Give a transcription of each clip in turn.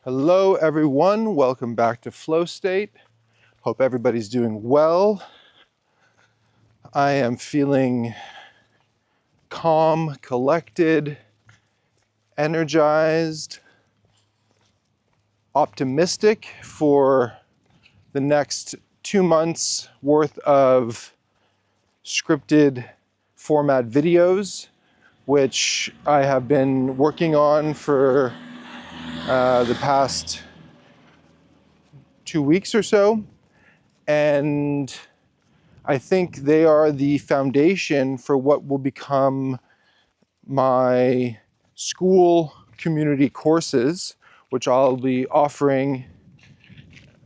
Hello everyone, welcome back to FlowState. Hope everybody's doing well. I am feeling calm, collected, energized, optimistic for the next 2 months worth of scripted format videos, which I have been working on for the past 2 weeks or so. And I think they are the foundation for what will become my school community courses, which I'll be offering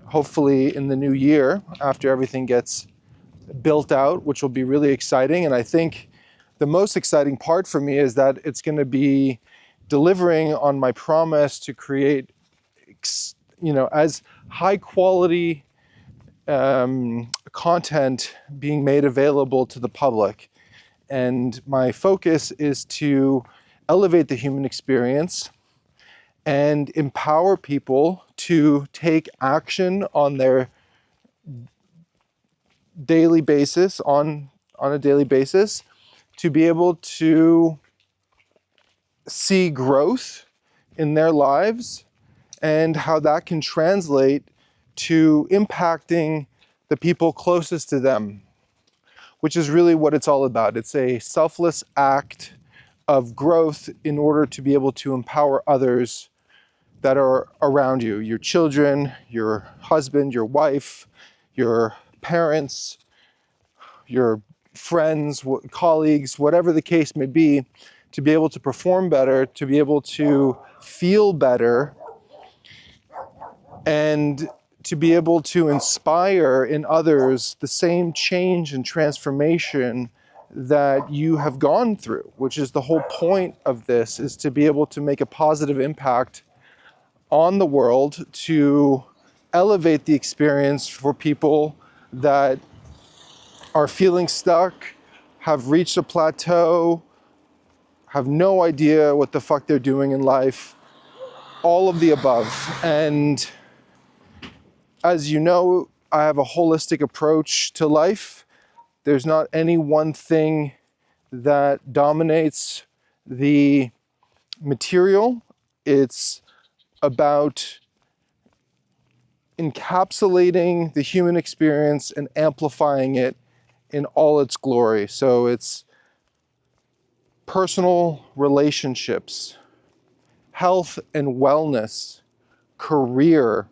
hopefully in the new year after everything gets built out, which will be really exciting. And I think the most exciting part for me is that it's going to be delivering on my promise to create, as high quality content being made available to the public. And my focus is to elevate the human experience and empower people to take action on their daily basis, on a daily basis, to be able to see growth in their lives and how that can translate to impacting the people closest to them, which is really what it's all about. It's a selfless act of growth in order to be able to empower others that are around you, your children, your husband, your wife, your parents, your friends, colleagues, whatever the case may be, to be able to perform better, to be able to feel better, and to be able to inspire in others the same change and transformation that you have gone through, which is the whole point of this, is to be able to make a positive impact on the world, to elevate the experience for people that are feeling stuck, have reached a plateau, have no idea what the fuck they're doing in life, all of the above. And as you know, I have a holistic approach to life. There's not any one thing that dominates the material. It's about encapsulating the human experience and amplifying it in all its glory. So it's personal relationships, health and wellness, career,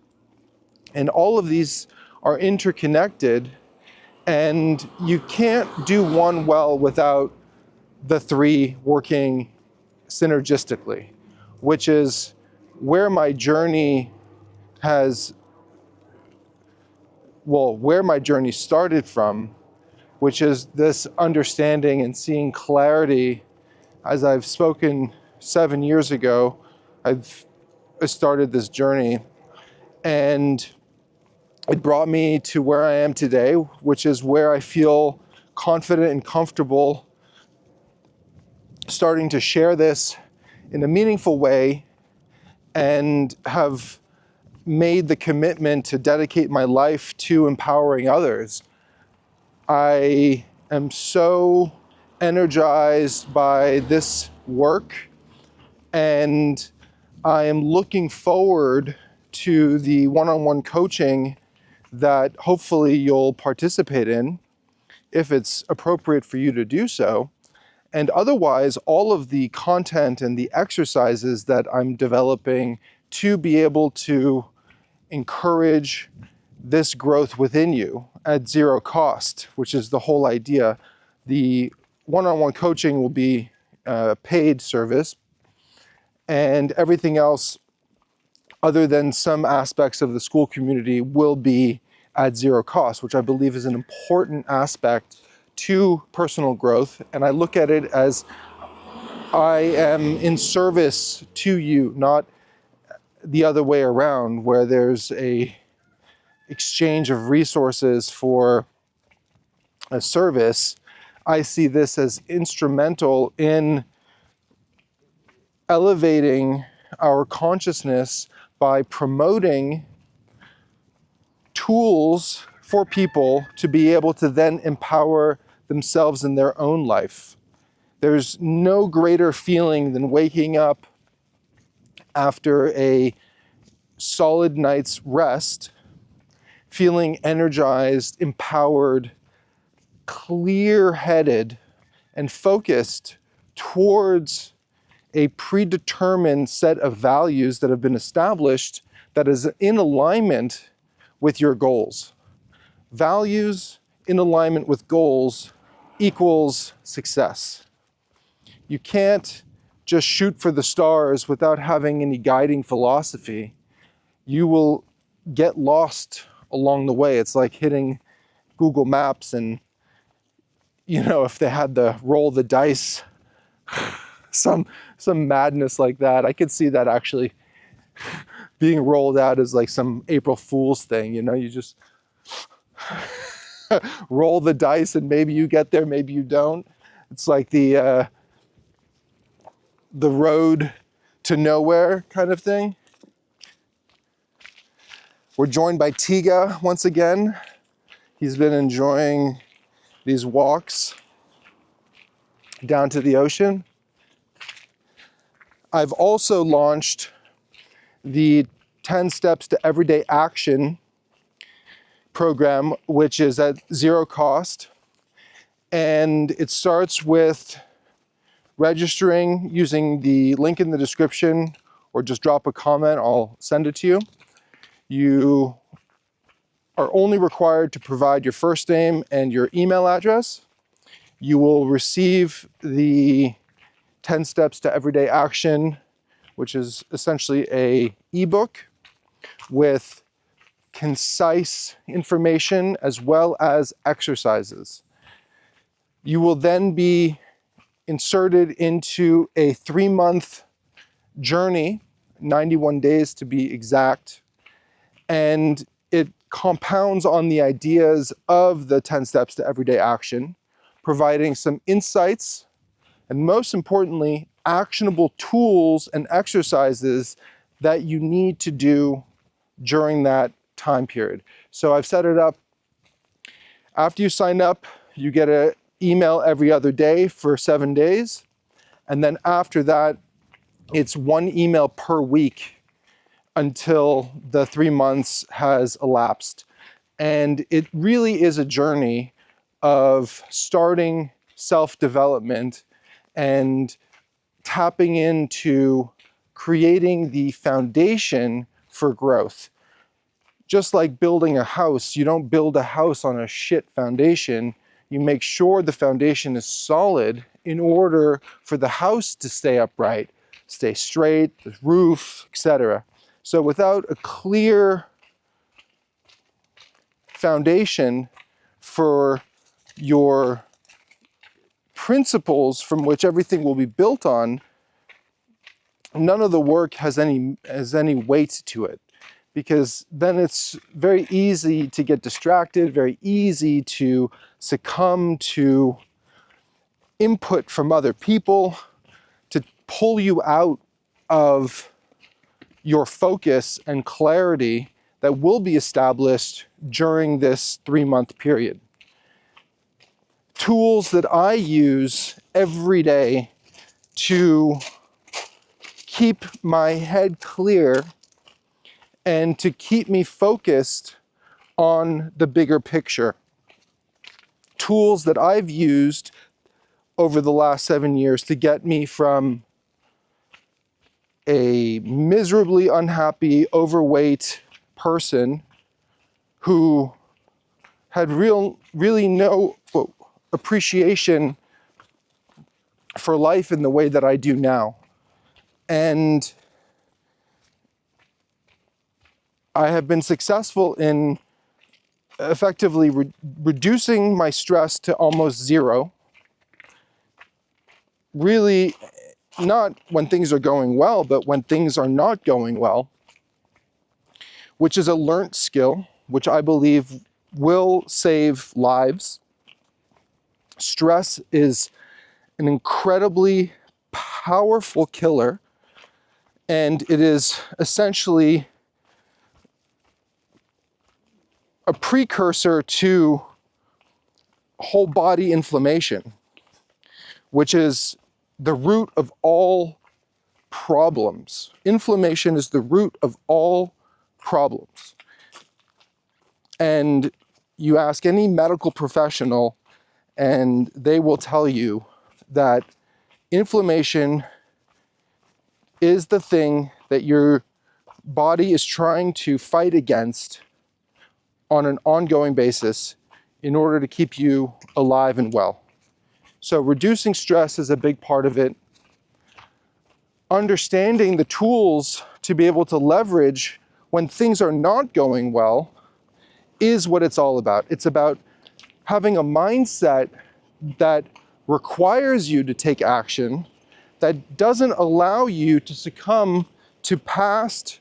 and all of these are interconnected, and you can't do one well without the three working synergistically, which is where my journey started from, which is this understanding and seeing clarity. As I've spoken 7 years ago, I started this journey, and it brought me to where I am today, which is where I feel confident and comfortable starting to share this in a meaningful way, and have made the commitment to dedicate my life to empowering others. I am so energized by this work, and I am looking forward to the one-on-one coaching that hopefully you'll participate in if it's appropriate for you to do so. And otherwise, all of the content and the exercises that I'm developing to be able to encourage this growth within you at zero cost, which is the whole idea. The one-on-one coaching will be a paid service, and everything else other than some aspects of the school community will be at zero cost, which I believe is an important aspect to personal growth. And I look at it as I am in service to you, not the other way around, where there's a exchange of resources for a service. I see this as instrumental in elevating our consciousness by promoting tools for people to be able to then empower themselves in their own life. There's no greater feeling than waking up after a solid night's rest, feeling energized, empowered, clear-headed, and focused towards a predetermined set of values that have been established that is in alignment with your goals. Values in alignment with goals equals success. You can't just shoot for the stars without having any guiding philosophy. You will get lost along the way. It's like hitting Google Maps and, if they had the roll the dice, some madness like that. I could see that actually being rolled out as like some April Fool's thing. You just roll the dice and maybe you get there, maybe you don't. It's like the road to nowhere kind of thing. We're joined by Tiga once again. He's been enjoying these walks down to the ocean. I've also launched the 10 Steps to Everyday Action program, which is at zero cost. And it starts with registering using the link in the description, or just drop a comment, I'll send it to you. You are only required to provide your first name and your email address. You will receive the 10 Steps to Everyday Action, which is essentially an ebook with concise information as well as exercises. You will then be inserted into a 3-month journey, 91 days to be exact, and it compounds on the ideas of the 10 Steps to Everyday Action, providing some insights and, most importantly, actionable tools and exercises that you need to do during that time period. So I've set it up. After you sign up, you get an email every other day for 7 days. And then after that, it's 1 email per week until the 3 months has elapsed. And it really is a journey of starting self-development and tapping into creating the foundation for growth. Just like building a house, you don't build a house on a shit foundation. You make sure the foundation is solid in order for the house to stay upright, stay straight, the roof, etc. So without a clear foundation for your principles from which everything will be built on, none of the work has any weight to it, because then it's very easy to get distracted, very easy to succumb to input from other people to pull you out of your focus and clarity that will be established during this 3-month period. Tools that I use every day to keep my head clear and to keep me focused on the bigger picture. Tools that I've used over the last 7 years to get me from a miserably unhappy, overweight person who had really no appreciation for life in the way that I do now. And I have been successful in effectively reducing my stress to almost zero. Really, not when things are going well, but when things are not going well, which is a learned skill, which I believe will save lives. Stress is an incredibly powerful killer, And it is essentially a precursor to whole body inflammation, which is the root of all problems. Inflammation is the root of all problems. And you ask any medical professional, and they will tell you that inflammation is the thing that your body is trying to fight against on an ongoing basis in order to keep you alive and well. So reducing stress is a big part of it. Understanding the tools to be able to leverage when things are not going well is what it's all about. It's about having a mindset that requires you to take action, that doesn't allow you to succumb to past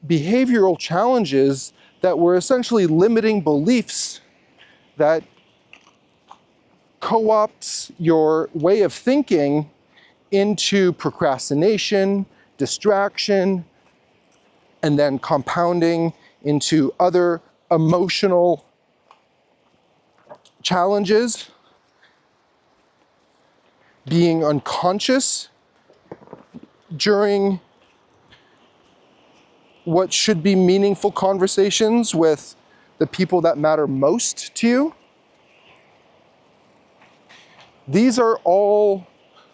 behavioral challenges that were essentially limiting beliefs that co-opts your way of thinking into procrastination, distraction, and then compounding into other emotional challenges, being unconscious during what should be meaningful conversations with the people that matter most to you. These are all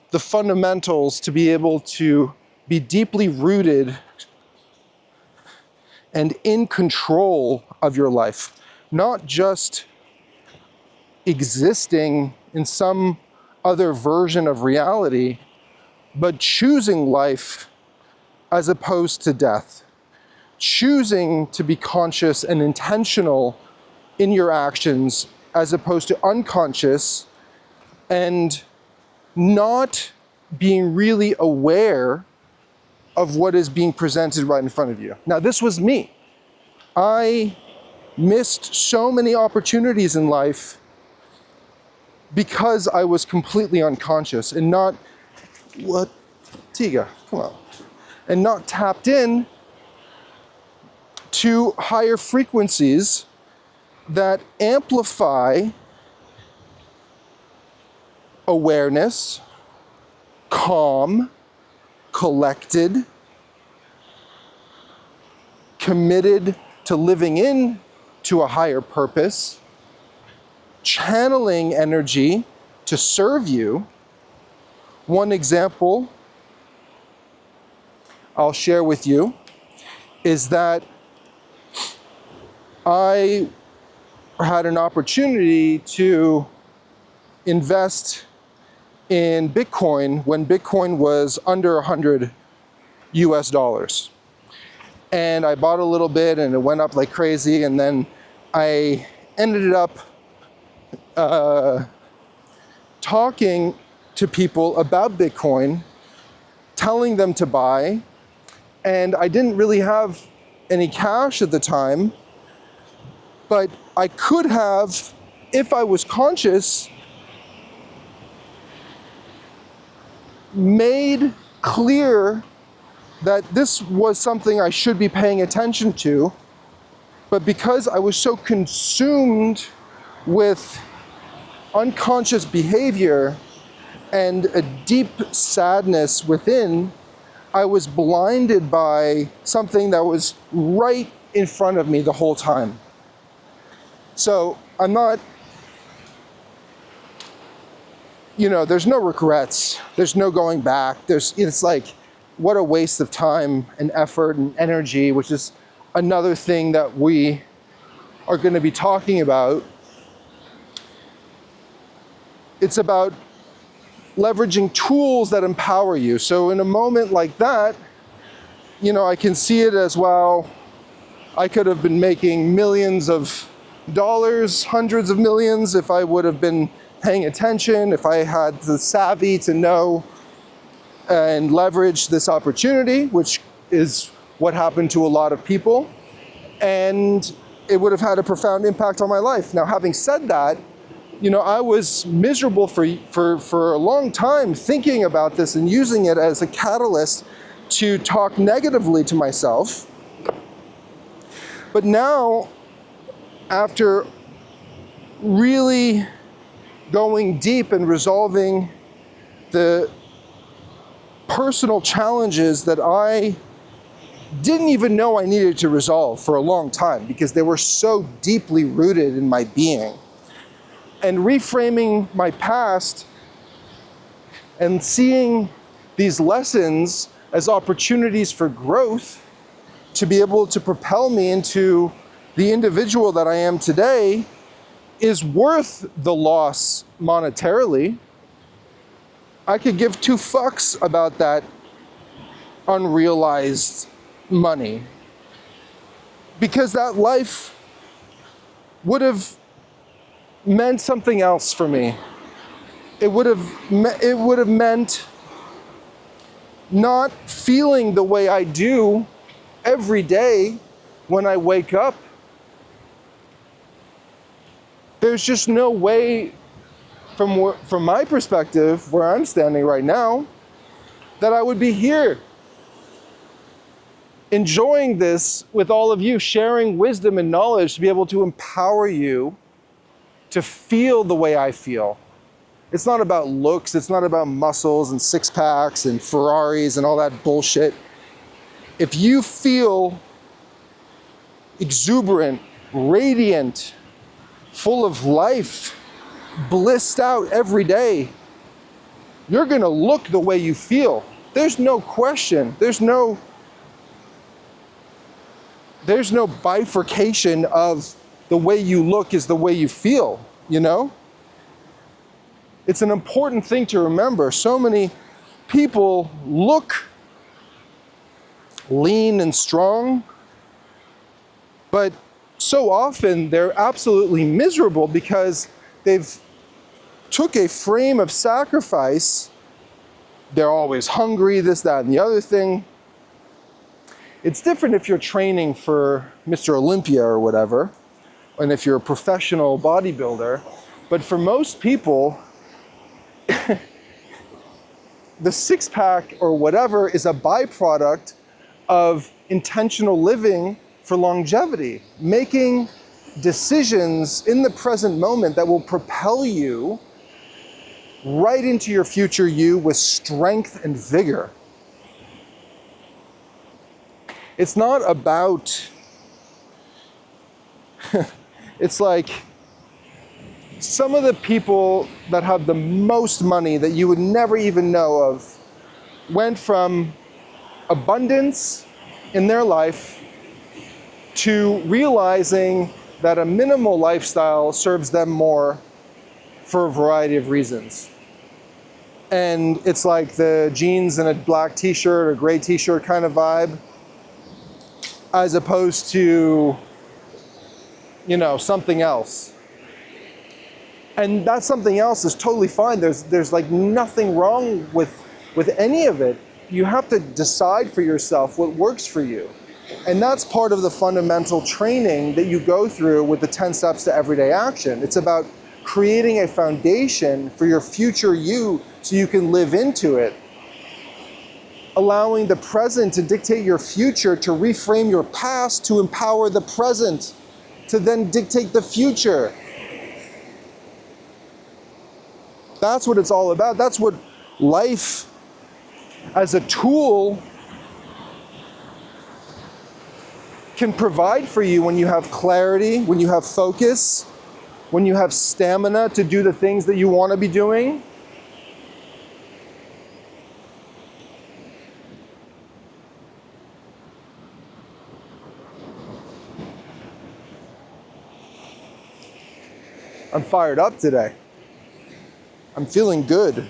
the fundamentals to be able to be deeply rooted and in control of your life, not just existing in some other version of reality, but choosing life as opposed to death. Choosing to be conscious and intentional in your actions as opposed to unconscious, and not being really aware of what is being presented right in front of you. Now, this was me. I missed so many opportunities in life because I was completely unconscious and not, what, Tiga, come on, and not tapped in to higher frequencies that amplify awareness, calm, collected, committed to living in to a higher purpose, channeling energy to serve you. One example I'll share with you is that I had an opportunity to invest in Bitcoin when Bitcoin was under 100 US dollars. And I bought a little bit and it went up like crazy, and then I ended up talking to people about Bitcoin, telling them to buy, and I didn't really have any cash at the time, but I could have, if I was conscious, made clear that this was something I should be paying attention to, but because I was so consumed with unconscious behavior and a deep sadness within, I was blinded by something that was right in front of me the whole time. So I'm not, there's no regrets. There's no going back. It's like, what a waste of time and effort and energy, which is another thing that we are going to be talking about. It's about leveraging tools that empower you. So in a moment like that, I can see it as, well, I could have been making millions of dollars, hundreds of millions, if I would have been paying attention, if I had the savvy to know and leverage this opportunity, which is what happened to a lot of people, and it would have had a profound impact on my life. Now, having said that, I was miserable for a long time thinking about this and using it as a catalyst to talk negatively to myself. But now, after really going deep and resolving the personal challenges that I didn't even know I needed to resolve for a long time because they were so deeply rooted in my being, and reframing my past and seeing these lessons as opportunities for growth to be able to propel me into the individual that I am today is worth the loss monetarily. I could give two fucks about that unrealized money, because that life would have meant something else for me. It would have meant not feeling the way I do every day when I wake up. There's just no way, from my perspective, where I'm standing right now, that I would be here enjoying this with all of you, sharing wisdom and knowledge to be able to empower you to feel the way I feel. It's not about looks, it's not about muscles and six packs and Ferraris and all that bullshit. If you feel exuberant, radiant, full of life, blissed out every day, you're gonna look the way you feel. There's no question. There's no bifurcation of the way you look is the way you feel, you know? It's an important thing to remember. So many people look lean and strong, but so often they're absolutely miserable because they've took a frame of sacrifice. They're always hungry, this, that, and the other thing. It's different if you're training for Mr. Olympia or whatever, and if you're a professional bodybuilder. But for most people, the six-pack or whatever is a byproduct of intentional living for longevity, making decisions in the present moment that will propel you right into your future you with strength and vigor. It's not about, it's like some of the people that have the most money that you would never even know of went from abundance in their life to realizing that a minimal lifestyle serves them more for a variety of reasons. And it's like the jeans and a black t-shirt or gray t-shirt kind of vibe, as opposed to, you know, something else. And that something else is totally fine. There's like nothing wrong with any of it. You have to decide for yourself what works for you. And that's part of the fundamental training that you go through with the 10 steps to everyday action. It's about creating a foundation for your future you so you can live into it. Allowing the present to dictate your future, to reframe your past, to empower the present, to then dictate the future. That's what it's all about. That's what life as a tool can provide for you when you have clarity, when you have focus, when you have stamina to do the things that you want to be doing. I'm fired up today. I'm feeling good.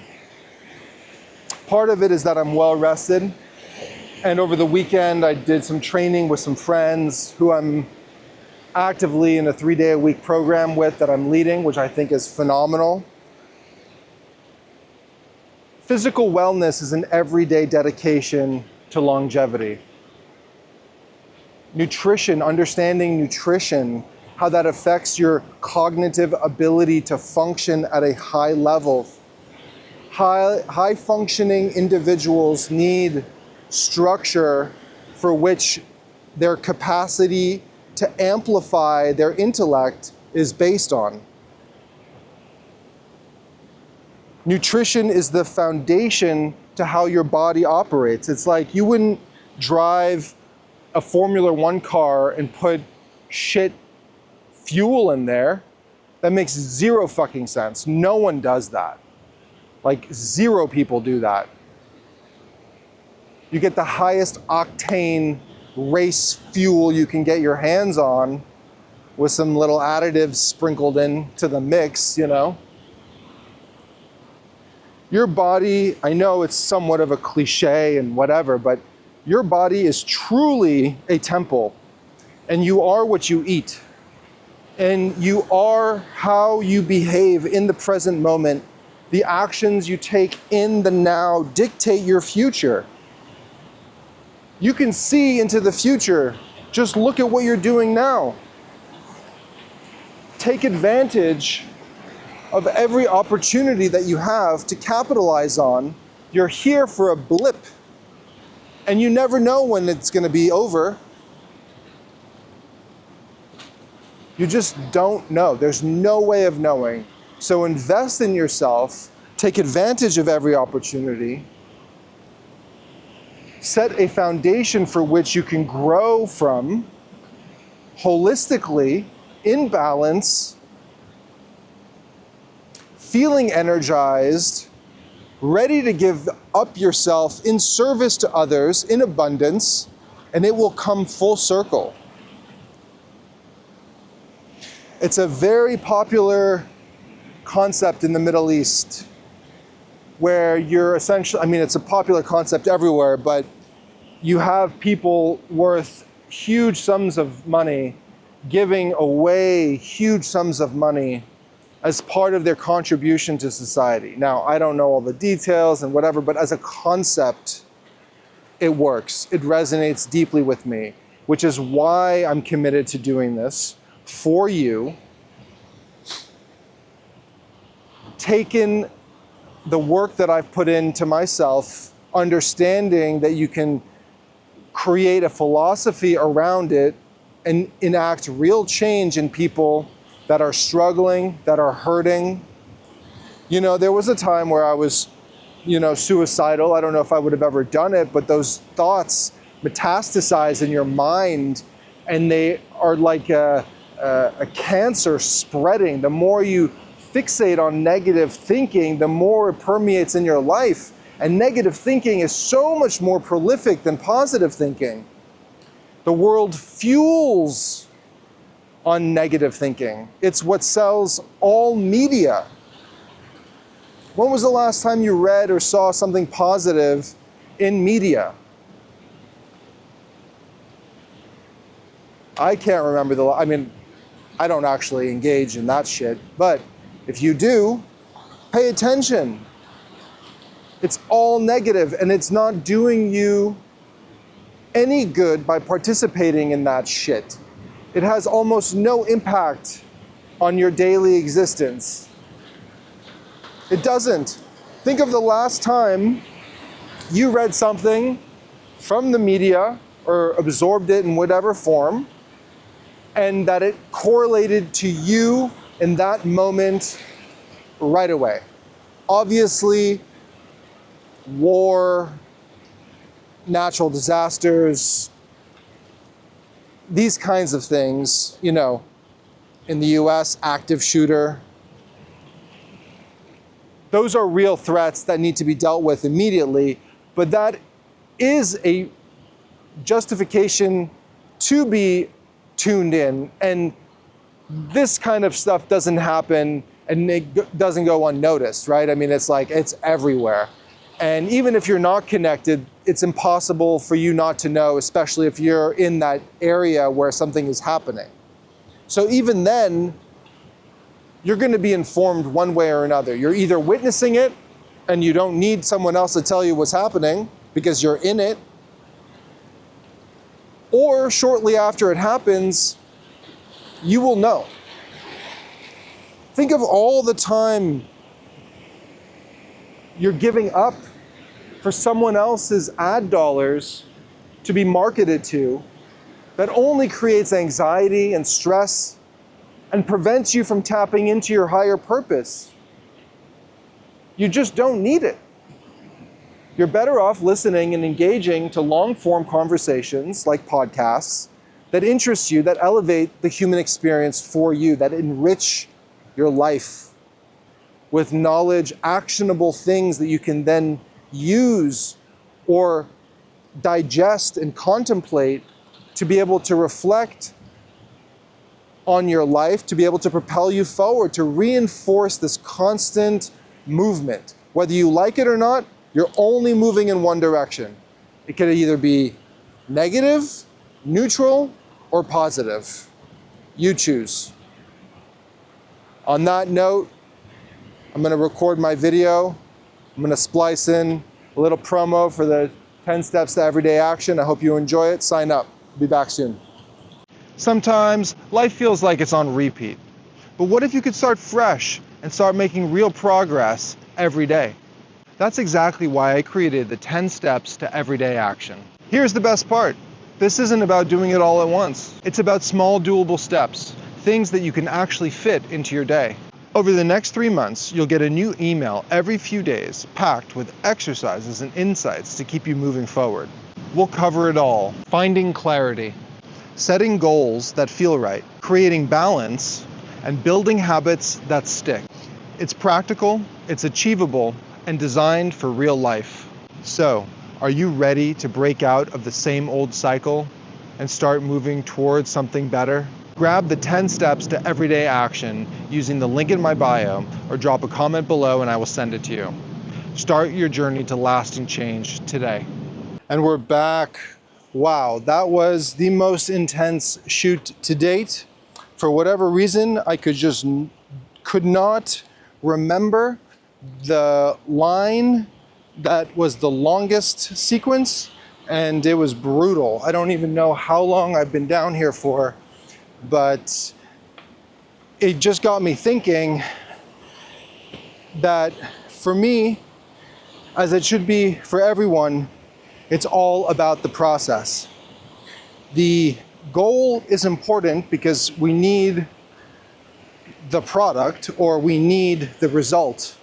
Part of it is that I'm well rested. And over the weekend, I did some training with some friends who I'm actively in a 3-day-a-week program with that I'm leading, which I think is phenomenal. Physical wellness is an everyday dedication to longevity. Nutrition, understanding nutrition, how that affects your cognitive ability to function at a high level. High functioning individuals need structure for which their capacity to amplify their intellect is based on. Nutrition is the foundation to how your body operates. It's like you wouldn't drive a Formula One car and put shit fuel in there. That makes zero fucking sense. No one does that. Like 0 people do that. You get the highest octane race fuel you can get your hands on with some little additives sprinkled into the mix, you know. Your body, I know it's somewhat of a cliche and whatever, but your body is truly a temple, and you are what you eat. And you are how you behave in the present moment. The actions you take in the now dictate your future. You can see into the future. Just look at what you're doing now. Take advantage of every opportunity that you have to capitalize on. You're here for a blip, and you never know when it's going to be over. You just don't know. There's no way of knowing. So invest in yourself, take advantage of every opportunity, set a foundation for which you can grow from holistically, in balance, feeling energized, ready to give up yourself in service to others in abundance, and it will come full circle. It's a very popular concept in the Middle East where you're essentially, I mean, it's a popular concept everywhere, but you have people worth huge sums of money giving away huge sums of money as part of their contribution to society. Now, I don't know all the details and whatever, but as a concept, it works. It resonates deeply with me, which is why I'm committed to doing this for you. Taken the work that I've put into myself, understanding that you can create a philosophy around it and enact real change in people that are struggling, that are hurting. You know, there was a time where I was, suicidal. I don't know if I would have ever done it, but those thoughts metastasize in your mind, and they are like a cancer spreading. The more you fixate on negative thinking, the more it permeates in your life. And negative thinking is so much more prolific than positive thinking. The world fuels on negative thinking. It's what sells all media. When was the last time you read or saw something positive in media? I can't remember I don't actually engage in that shit, but if you do, pay attention. It's all negative, and it's not doing you any good by participating in that shit. It has almost no impact on your daily existence. It doesn't. Think of the last time you read something from the media or absorbed it in whatever form, and that it correlated to you in that moment right away. Obviously, war, natural disasters, these kinds of things, in the US, active shooter. Those are real threats that need to be dealt with immediately, but that is a justification to be tuned in. And this kind of stuff doesn't happen and it doesn't go unnoticed, right? I mean, it's everywhere. And even if you're not connected, it's impossible for you not to know, especially if you're in that area where something is happening. So even then, you're going to be informed one way or another. You're either witnessing it and you don't need someone else to tell you what's happening because you're in it, or shortly after it happens, you will know. Think of all the time you're giving up for someone else's ad dollars to be marketed to that only creates anxiety and stress and prevents you from tapping into your higher purpose. You just don't need it. You're better off listening and engaging to long-form conversations like podcasts that interest you, that elevate the human experience for you, that enrich your life with knowledge, actionable things that you can then use or digest and contemplate to be able to reflect on your life, to be able to propel you forward, to reinforce this constant movement. Whether you like it or not, you're only moving in one direction. It could either be negative, neutral, or positive. You choose. On that note, I'm going to record my video. I'm going to splice in a little promo for the 10 steps to everyday action. I hope you enjoy it. Sign up. Be back soon. Sometimes life feels like it's on repeat. But what if you could start fresh and start making real progress every day? That's exactly why I created the 10 steps to everyday action. Here's the best part. This isn't about doing it all at once. It's about small doable steps, things that you can actually fit into your day. Over the next 3 months, you'll get a new email every few days packed with exercises and insights to keep you moving forward. We'll cover it all. Finding clarity, setting goals that feel right, creating balance, and building habits that stick. It's practical, it's achievable, and designed for real life. So, are you ready to break out of the same old cycle and start moving towards something better? Grab the 10 steps to everyday action using the link in my bio or drop a comment below and I will send it to you. Start your journey to lasting change today. And we're back. Wow, that was the most intense shoot to date. For whatever reason, I could not remember the line that was the longest sequence, and it was brutal. I don't even know how long I've been down here for, but it just got me thinking that for me, as it should be for everyone, it's all about the process. The goal is important because we need the product or we need the result,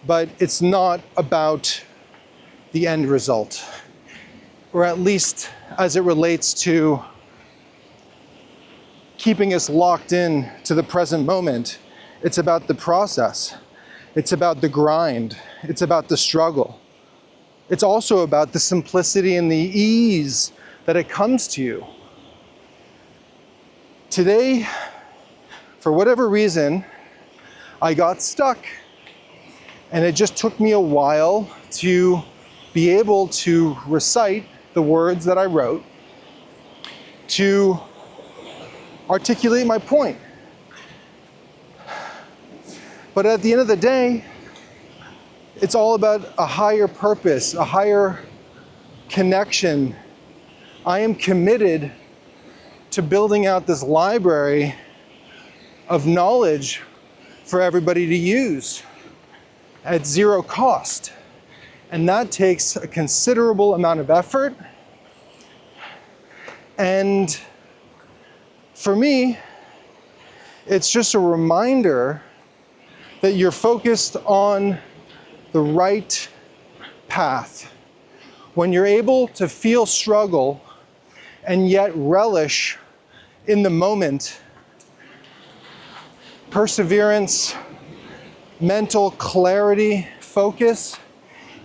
but it's not about the end result, or at least as it relates to keeping us locked in to the present moment. It's about the process. It's about the grind. It's about the struggle. It's also about the simplicity and the ease that it comes to you. Today, for whatever reason, I got stuck. And it just took me a while to be able to recite the words that I wrote, to articulate my point. But at the end of the day, it's all about a higher purpose, a higher connection. I am committed to building out this library of knowledge for everybody to use at zero cost. And that takes a considerable amount of effort. And for me, it's just a reminder that you're focused on the right path. When you're able to feel struggle and yet relish in the moment, perseverance, mental clarity, focus,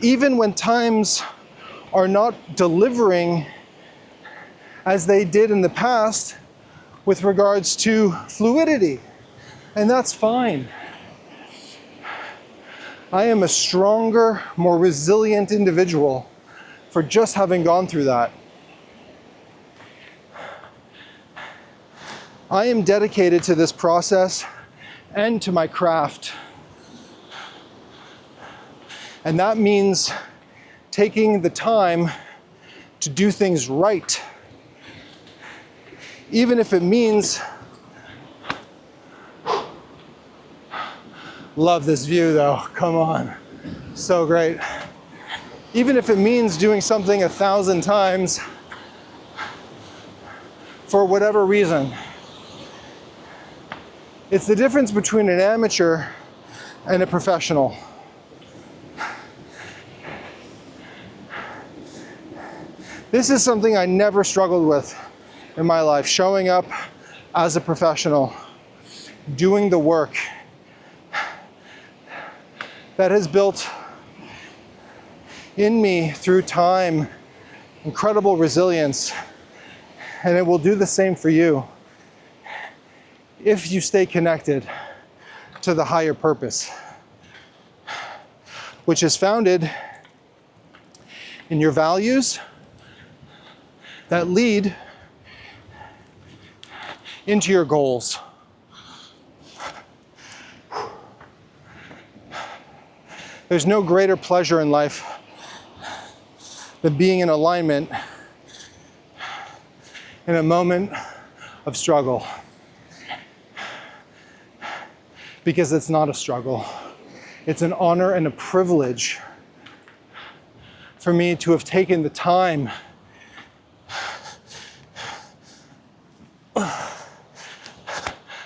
even when times are not delivering as they did in the past with regards to fluidity. And that's fine. I am a stronger, more resilient individual for just having gone through that. I am dedicated to this process and to my craft. And that means taking the time to do things right. Even if it means, love this view though, come on, so great. Even if it means doing something 1,000 times for whatever reason. It's the difference between an amateur and a professional. This is something I never struggled with in my life, showing up as a professional, doing the work that has built in me through time incredible resilience, and it will do the same for you if you stay connected to the higher purpose, which is founded in your values that lead into your goals. There's no greater pleasure in life than being in alignment in a moment of struggle. Because it's not a struggle. It's an honor and a privilege for me to have taken the time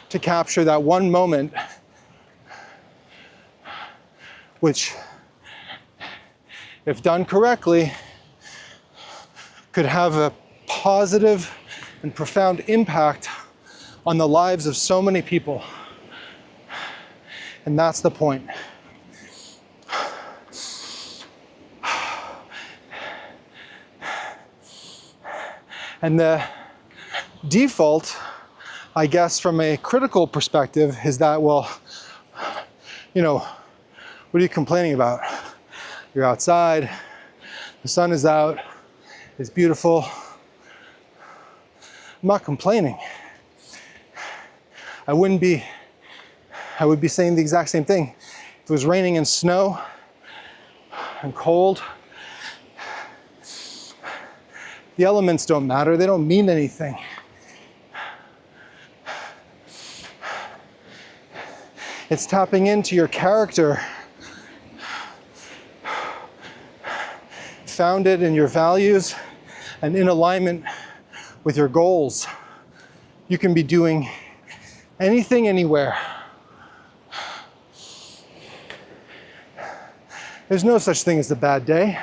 to capture that one moment which, if done correctly, could have a positive and profound impact on the lives of so many people. And that's the point. And the default, I guess, from a critical perspective is that, well, you know, what are you complaining about? You're outside, the sun is out, it's beautiful. I'm not complaining. I would be saying the exact same thing. If it was raining and snow and cold, the elements don't matter, they don't mean anything. It's tapping into your character, founded in your values and in alignment with your goals. You can be doing anything, anywhere. There's no such thing as a bad day.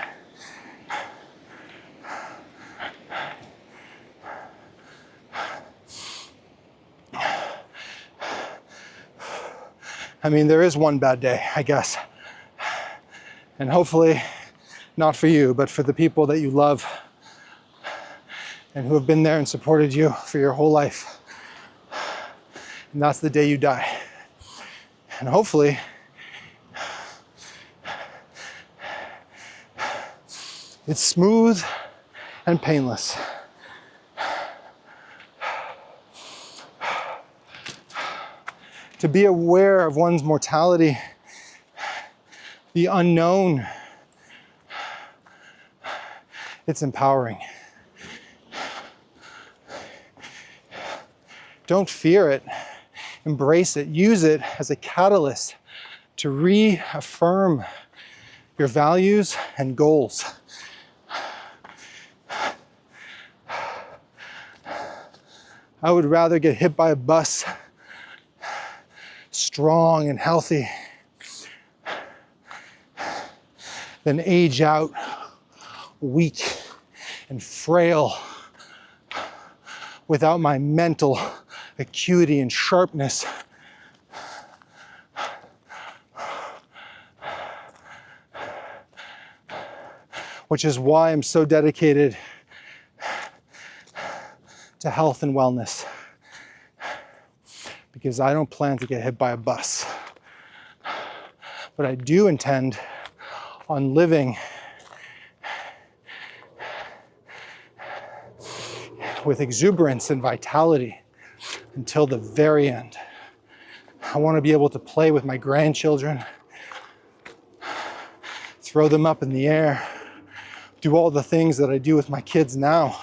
I mean, there is one bad day, I guess. And hopefully not for you, but for the people that you love and who have been there and supported you for your whole life. And that's the day you die. And hopefully it's smooth and painless. To be aware of one's mortality, the unknown, it's empowering. Don't fear it, embrace it, use it as a catalyst to reaffirm your values and goals. I would rather get hit by a bus strong and healthy than age out weak and frail without my mental acuity and sharpness. Which is why I'm so dedicated to health and wellness. Because I don't plan to get hit by a bus. But I do intend on living with exuberance and vitality until the very end. I want to be able to play with my grandchildren, throw them up in the air, do all the things that I do with my kids now.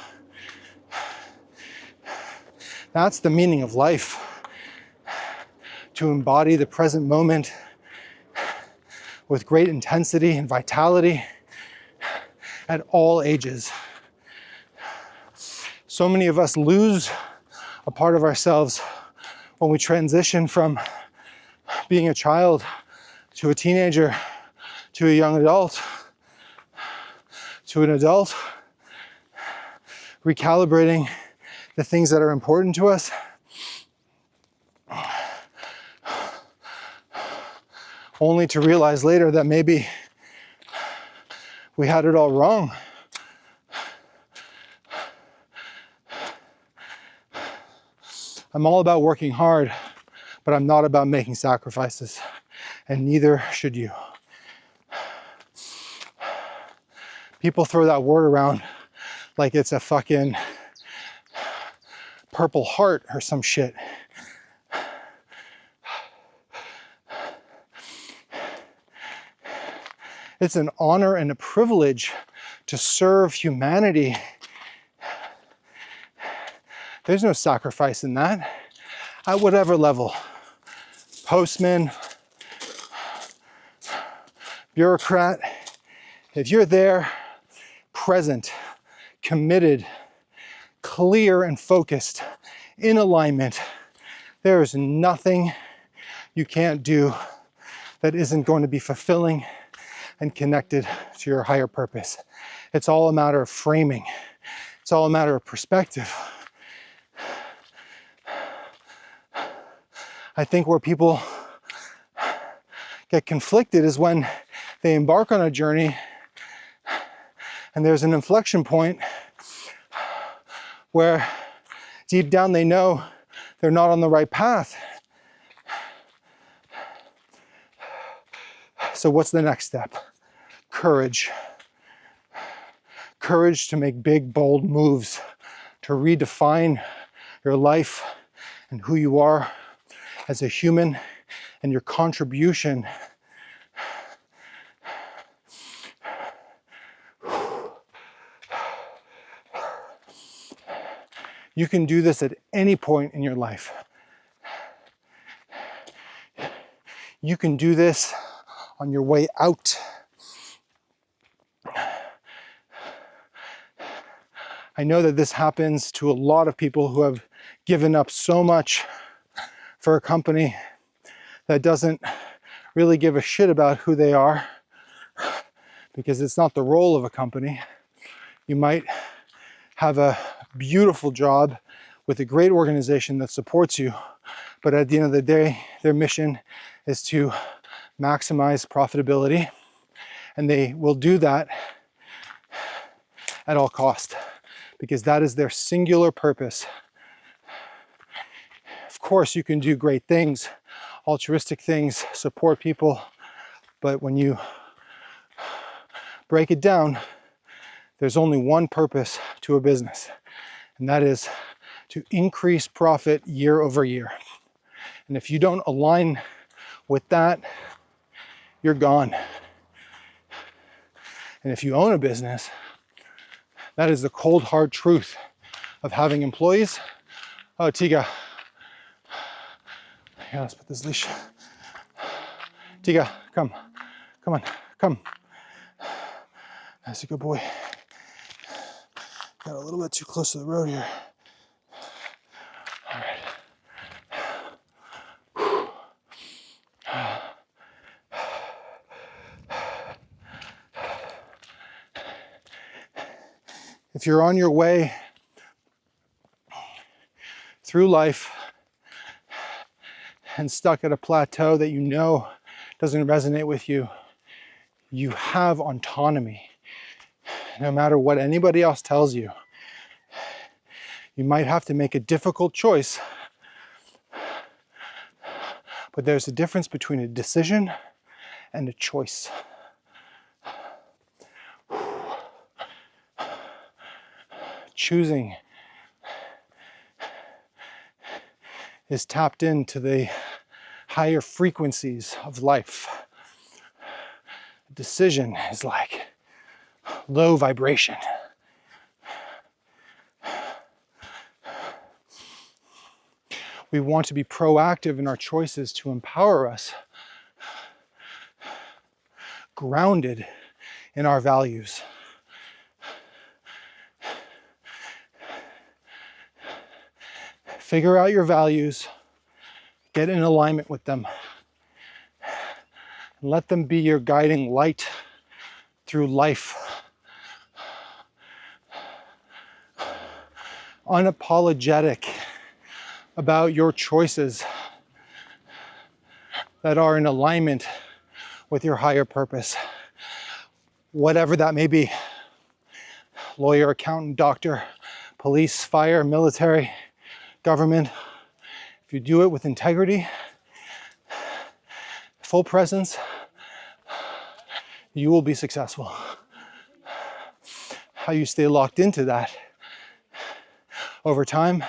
That's the meaning of life. To embody the present moment with great intensity and vitality, at all ages. So many of us lose a part of ourselves when we transition from being a child to a teenager, to a young adult, to an adult, recalibrating the things that are important to us, only to realize later that maybe we had it all wrong. I'm all about working hard, but I'm not about making sacrifices, and neither should you. People throw that word around like it's a fucking Purple Heart or some shit. It's an honor and a privilege to serve humanity. There's no sacrifice in that, at whatever level. Postman, bureaucrat, if you're there, present, committed, clear and focused, in alignment, there is nothing you can't do that isn't going to be fulfilling and connected to your higher purpose. It's all a matter of framing. It's all a matter of perspective. I think where people get conflicted is when they embark on a journey and there's an inflection point where deep down they know they're not on the right path. So what's the next step? Courage. Courage to make big, bold moves, to redefine your life and who you are as a human and your contribution. You can do this at any point in your life. You can do this on your way out. I know that this happens to a lot of people who have given up so much for a company that doesn't really give a shit about who they are, because it's not the role of a company. You might have a beautiful job with a great organization that supports you, but at the end of the day, their mission is to maximize profitability, and they will do that at all cost, because that is their singular purpose. Of course, you can do great things, altruistic things, support people, but when you break it down, there's only one purpose to a business, and that is to increase profit year over year. And if you don't align with that, you're gone. And if you own a business, that is the cold, hard truth of having employees. Oh, Tiga. Yeah, let's put this leash. Tiga, come. Come on, come. That's a good boy. Got a little bit too close to the road here. All right. If you're on your way through life and stuck at a plateau that you know doesn't resonate with you, you have autonomy. No matter what anybody else tells you, you might have to make a difficult choice, but there's a difference between a decision and a choice. Choosing is tapped into the higher frequencies of life. A decision is like low vibration. We want to be proactive in our choices to empower us, grounded in our values. Figure out your values, get in alignment with them, and let them be your guiding light through life. Unapologetic about your choices that are in alignment with your higher purpose, whatever that may be. Lawyer, accountant, doctor, police, fire, military, government. If you do it with integrity, full presence, you will be successful. How you stay locked into that over time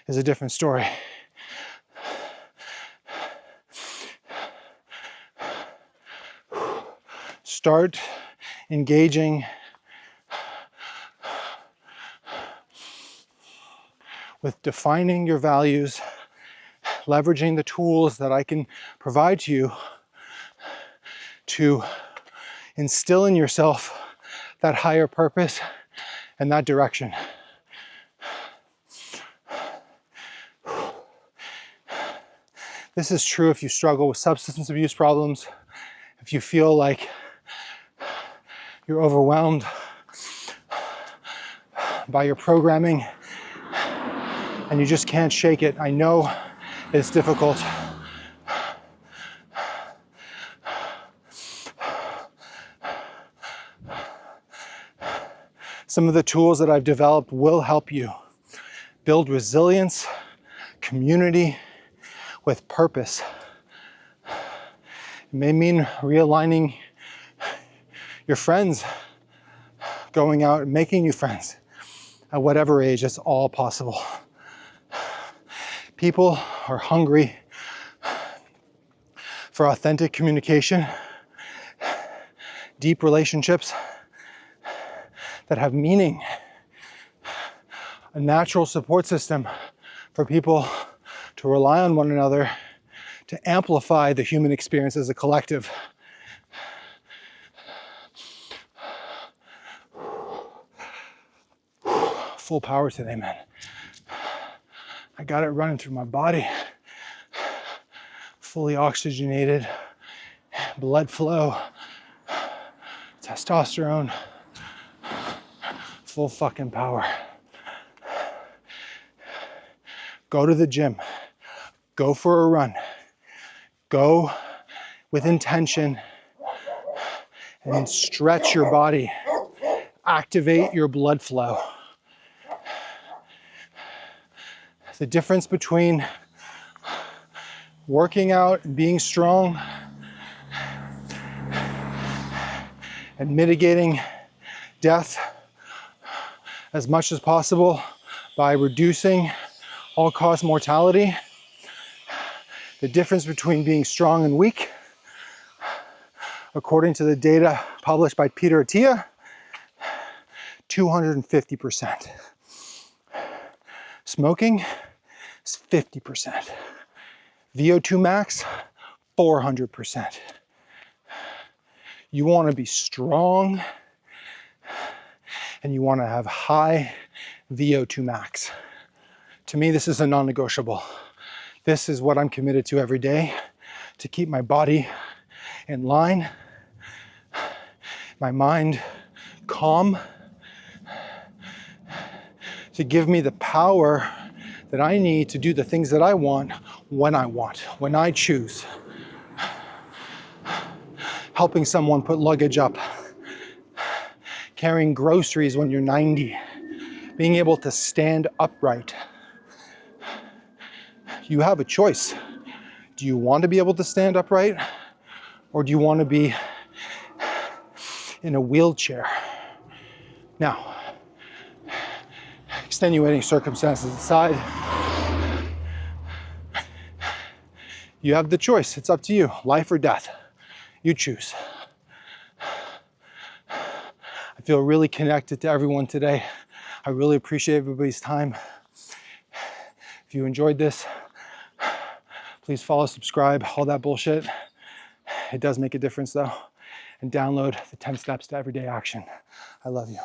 is a different story. Start engaging with defining your values, leveraging the tools that I can provide to you to instill in yourself that higher purpose and that direction. This is true if you struggle with substance abuse problems, if you feel like you're overwhelmed by your programming and you just can't shake it. I know it's difficult. Some of the tools that I've developed will help you build resilience, community with purpose. It may mean realigning your friends, going out and making new friends. At whatever age, it's all possible. People are hungry for authentic communication, deep relationships that have meaning, a natural support system for people to rely on one another to amplify the human experience as a collective. Full power today, man. I got it running through my body. Fully oxygenated, blood flow, testosterone, full fucking power. Go to the gym, go for a run, go with intention and stretch your body, activate your blood flow. The difference between working out and being strong and mitigating death as much as possible by reducing all-cause mortality. The difference between being strong and weak, according to the data published by Peter Attia, 250%. Smoking is 50%. VO2 max, 400%. You want to be strong and you want to have high VO2 max. To me, this is a non-negotiable. This is what I'm committed to every day to keep my body in line, my mind calm, to give me the power that I need to do the things that I want, when I choose. Helping someone put luggage up, carrying groceries when you're 90, being able to stand upright. You have a choice. Do you want to be able to stand upright, or do you want to be in a wheelchair? Now, extenuating circumstances aside, you have the choice. It's up to you, life or death. You choose. I feel really connected to everyone today. I really appreciate everybody's time. If you enjoyed this, please follow, subscribe, all that bullshit. It does make a difference though. And download the 10 steps to everyday action. I love you.